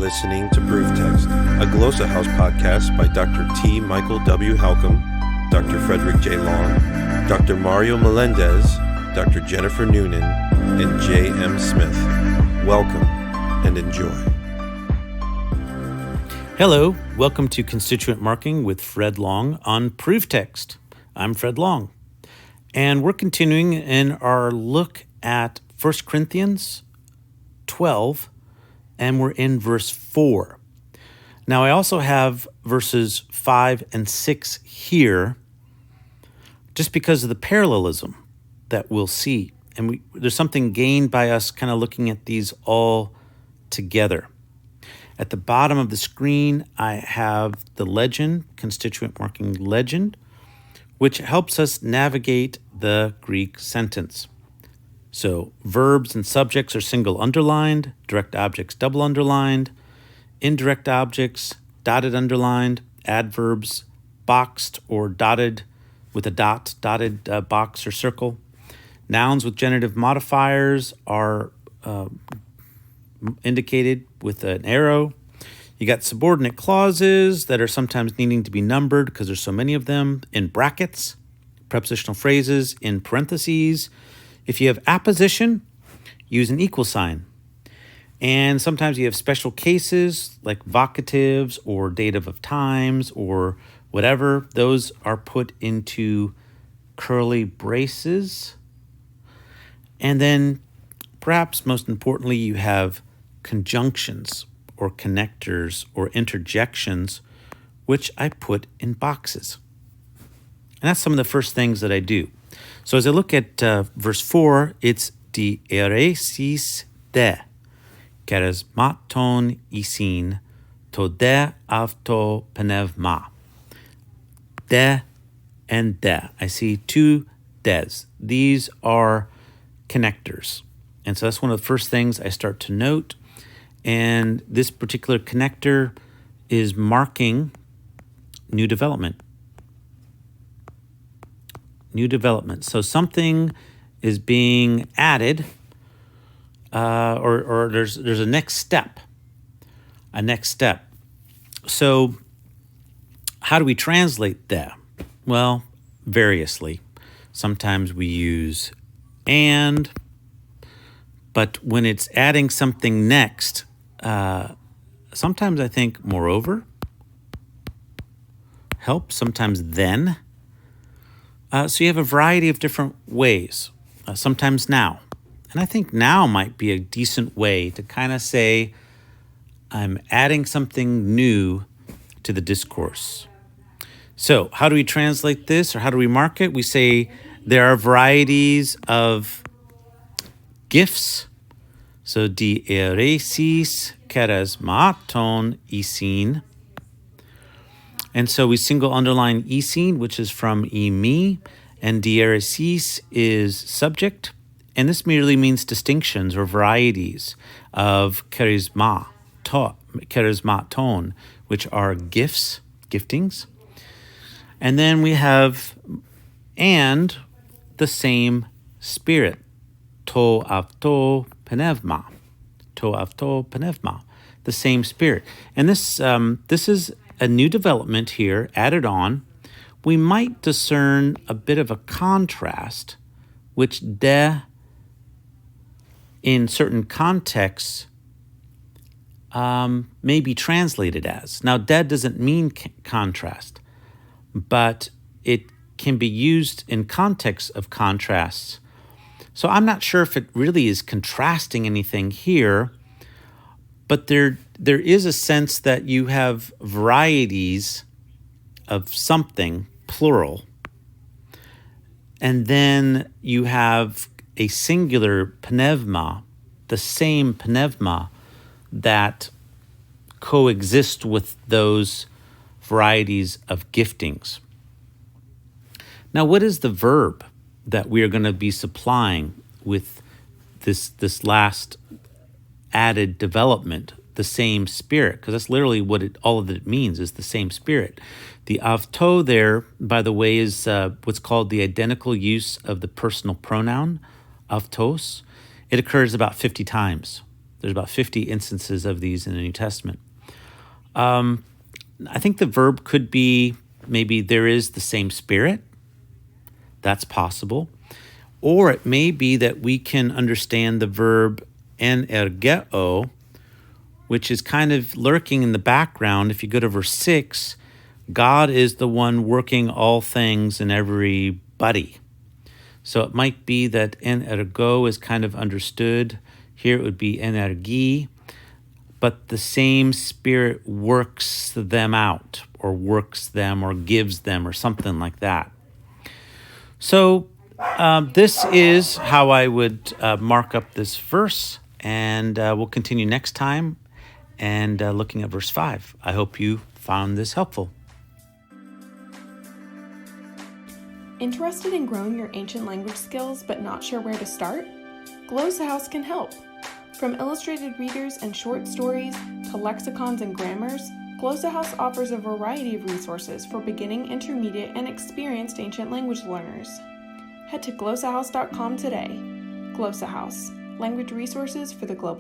listening to Proof Text, a Glossa House podcast by Dr. T. Michael W. Halcomb, Dr. Fredrick J. Long, Dr. Mario Melendez, Dr. Jennifer Noonan, and J. M. Smith. Welcome and enjoy. Hello, welcome to Constituent Marking with Fred Long on Proof Text. I'm Fred Long, and we're continuing in our look at 1 Corinthians 12, and we're in verse 4. Now, I also have verses 5 and 6 here just because of the parallelism that we'll see. And there's something gained by us kind of looking at these all together. At the bottom of the screen, I have the legend, constituent marking legend, which helps us navigate the Greek sentence. So verbs and subjects are single underlined, direct objects double underlined, indirect objects dotted underlined, adverbs boxed or dotted with a dotted box or circle. Nouns with genitive modifiers are indicated with an arrow. You got subordinate clauses that are sometimes needing to be numbered because there's so many of them in brackets, prepositional phrases in parentheses. If you have apposition, use an equal sign. And sometimes you have special cases like vocatives or dative of times or whatever. Those are put into curly braces. And then perhaps most importantly, you have conjunctions or connectors or interjections, which I put in boxes. And that's some of the first things that I do. So as I look at verse 4, it's di eresis de, charismaton isin, to de avto pneuma. De and de. I see two des. These are connectors. And so that's one of the first things I start to note. And this particular connector is marking new development. New development. So something is being added, or there's a next step. A next step. So how do we translate that? Well, variously. Sometimes we use and, but when it's adding something next, sometimes I think moreover, help, sometimes then. So you have a variety of different ways, sometimes now. And I think now might be a decent way to kind of say, I'm adding something new to the discourse. So how do we translate this or how do we mark it? We say there are varieties of gifts. So di eresis charismaton isin. And so we single underline isin, which is from imi, and dieresis is subject. And this merely means distinctions or varieties of charismaton, which are gifts, giftings. And then we have and the same spirit, to avto pneuma, the same spirit. And this is a new development here added on. We might discern a bit of a contrast, which de, in certain contexts, may be translated as. Now, de doesn't mean contrast, but it can be used in context of contrasts. So I'm not sure if it really is contrasting anything here, but there is a sense that you have varieties of something, plural, and then you have a singular pneuma, the same pneuma that coexist with those varieties of giftings. Now, what is the verb that we are going to be supplying with this last added development, the same spirit? Because that's literally what all of it means, is the same spirit. The avto there, by the way, is what's called the identical use of the personal pronoun, avtos. It occurs about 50 times. There's about 50 instances of these in the New Testament. I think the verb could be maybe there is the same spirit. That's possible. Or it may be that we can understand the verb energeo, which is kind of lurking in the background. If you go to verse 6, God is the one working all things in everybody. So it might be that energo is kind of understood. Here it would be energi, but the same Spirit works them out, or works them, or gives them, or something like that. So this is how I would mark up this verse, and we'll continue next time and looking at verse 5. I hope you found this helpful. Interested in growing your ancient language skills but not sure where to start? Glossa House can help. From illustrated readers and short stories to lexicons and grammars, Glossa House offers a variety of resources for beginning, intermediate, and experienced ancient language learners. Head to glossahouse.com today. Glossa House, language resources for the global